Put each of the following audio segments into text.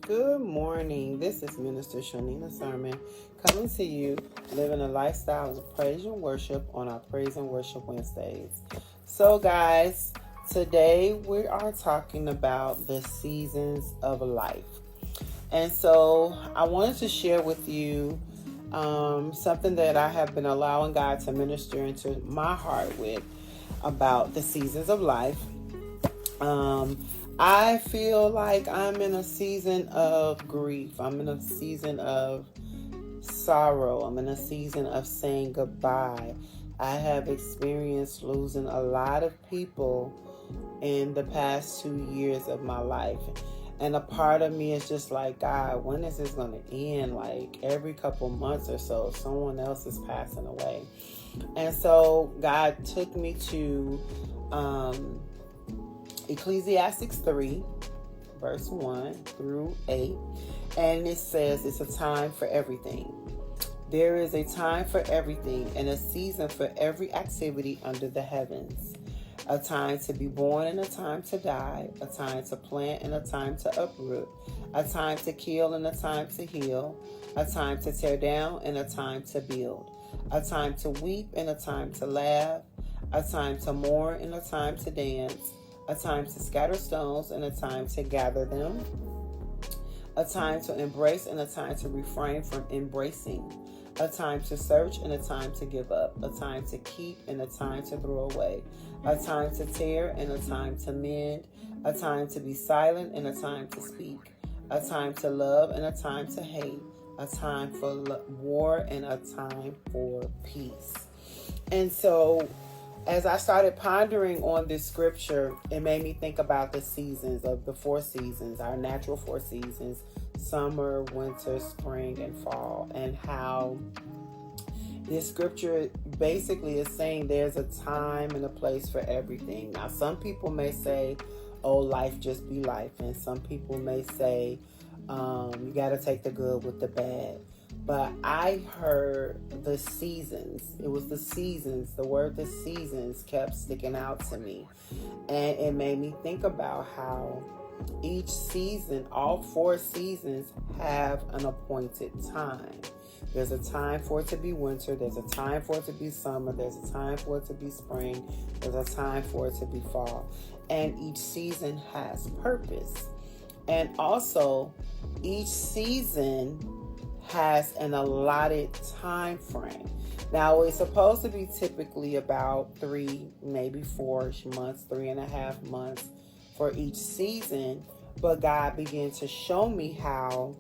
Good morning. This is Minister Sheilnina sermon coming to you, living a lifestyle of praise and worship on our Praise and Worship Wednesdays. So guys, today we are talking about the seasons of life. And so I wanted to share with you something that I have been allowing God to minister into my heart with about the seasons of life. I feel like I'm in a season of grief. I'm in a season of sorrow. I'm in a season of saying goodbye. I have experienced losing a lot of people in the past 2 years of my life. And a part of me is just like, God, when is this going to end? Like every couple months or so, someone else is passing away. And so God took me to Ecclesiastes 3, verse 1 through 8. And it says it's a time for everything. There is a time for everything and a season for every activity under the heavens. A time to be born and a time to die. A time to plant and a time to uproot. A time to kill and a time to heal. A time to tear down and a time to build. A time to weep and a time to laugh. A time to mourn and a time to dance. A time to scatter stones and a time to gather them. A time to embrace and a time to refrain from embracing. A time to search and a time to give up. A time to keep and a time to throw away. A time to tear and a time to mend. A time to be silent and a time to speak. A time to love and a time to hate. A time for war and a time for peace. And so as I started pondering on this scripture, it made me think about the seasons of the 4 seasons, our natural 4 seasons, summer, winter, spring, and fall, and how this scripture basically is saying there's a time and a place for everything. Now, some people may say, oh, life just be life. And some people may say, you got to take the good with the bad. But I heard the seasons. It was the seasons. The word the seasons kept sticking out to me. And it made me think about how each season, all 4 seasons, have an appointed time. There's a time for it to be winter. There's a time for it to be summer. There's a time for it to be spring. There's a time for it to be fall. And each season has purpose. And also, each season has an allotted time frame. Now, it's supposed to be typically about 3, maybe 4 months, 3.5 months for each season. But God began to show me how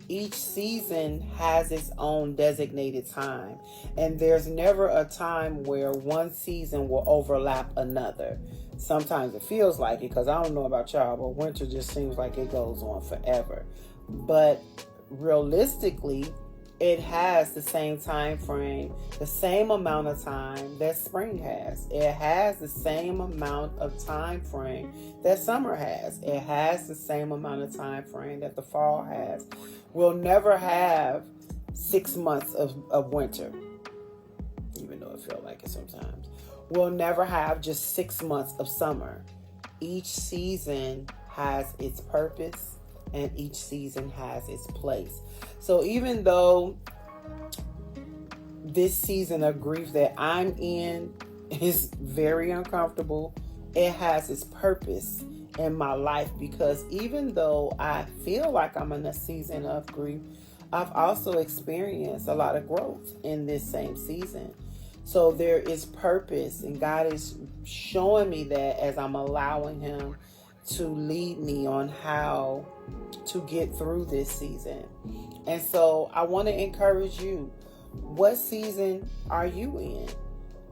each season has its own designated time. And there's never a time where one season will overlap another. Sometimes it feels like it, because I don't know about y'all, but winter just seems like it goes on forever. But realistically, it has the same time frame, the same amount of time that spring has. It has the same amount of time frame that summer has. It has the same amount of time frame that the fall has. We'll never have 6 months of winter, even though it feels like it sometimes. We'll never have just 6 months of summer. Each season has its purpose, and each season has its place. So even though this season of grief that I'm in is very uncomfortable, it has its purpose in my life, because even though I feel like I'm in a season of grief, I've also experienced a lot of growth in this same season. So there is purpose, and God is showing me that as I'm allowing Him to lead me on how to get through this season. And so I want to encourage you. What season are you in?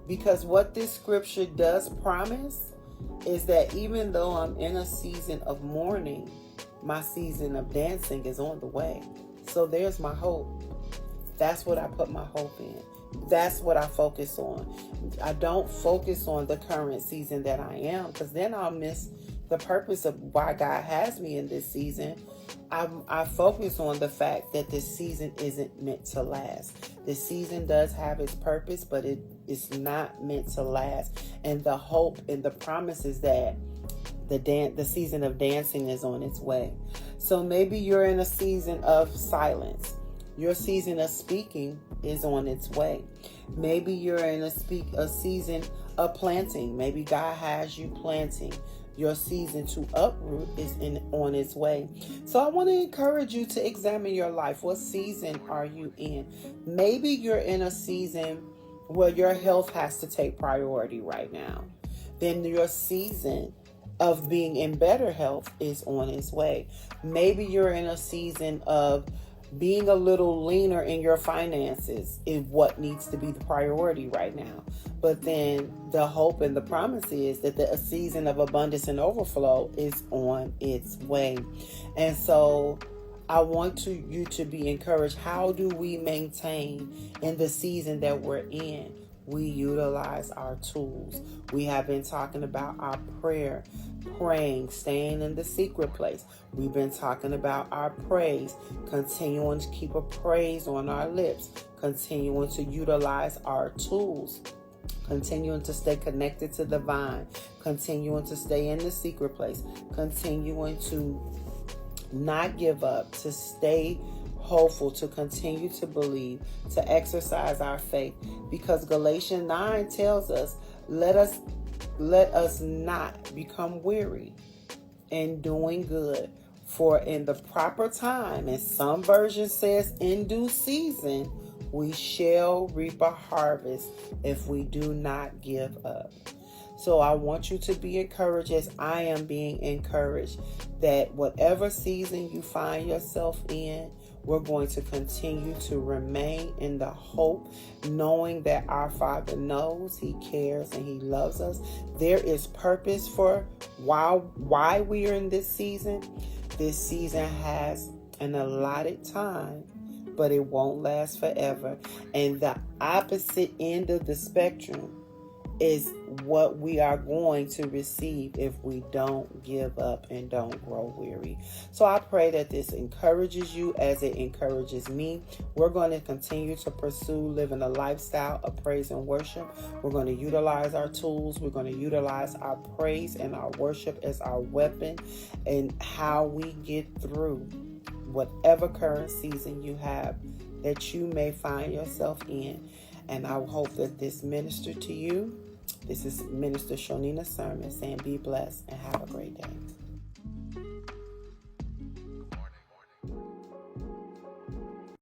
Because what this scripture does promise is that even though I'm in a season of mourning, my season of dancing is on the way. So there's my hope. That's what I put my hope in. That's what I focus on. I don't focus on the current season that I am, because then I'll miss the purpose of why God has me in this season. I focus on the fact that this season isn't meant to last. This season does have its purpose, but it is not meant to last. And the hope and the promise is that the season of dancing is on its way. So maybe you're in a season of silence. Your season of speaking is on its way. Maybe you're in a season of planting. Maybe God has you planting. Your season to uproot is on its way. So I want to encourage you to examine your life. What season are you in? Maybe you're in a season where your health has to take priority right now. Then your season of being in better health is on its way. Maybe you're in a season of being a little leaner in your finances is what needs to be the priority right now. But then the hope and the promise is that a season of abundance and overflow is on its way. And so I want you to be encouraged. How do we maintain in the season that we're in? We utilize our tools. We have been talking about our prayer, praying, staying in the secret place. We've been talking about our praise, continuing to keep a praise on our lips, continuing to utilize our tools, continuing to stay connected to the vine, continuing to stay in the secret place, continuing to not give up, to stay hopeful, to continue to believe, to exercise our faith, because Galatians 9 tells us, let us not become weary in doing good, for in the proper time, and some version says in due season, we shall reap a harvest if we do not give up. So I want you to be encouraged, as I am being encouraged, that whatever season you find yourself in, we're going to continue to remain in the hope, knowing that our Father knows, He cares, and He loves us. There is purpose for why we are in this season. This season has an allotted time, but it won't last forever. And the opposite end of the spectrum is what we are going to receive if we don't give up and don't grow weary. So I pray that this encourages you as it encourages me. We're going to continue to pursue living a lifestyle of praise and worship. We're going to utilize our tools. We're going to utilize our praise and our worship as our weapon, and how we get through whatever current season you have that you may find yourself in. And I hope that this ministered to you. This is Minister Sheilnina sermon saying be blessed and have a great day.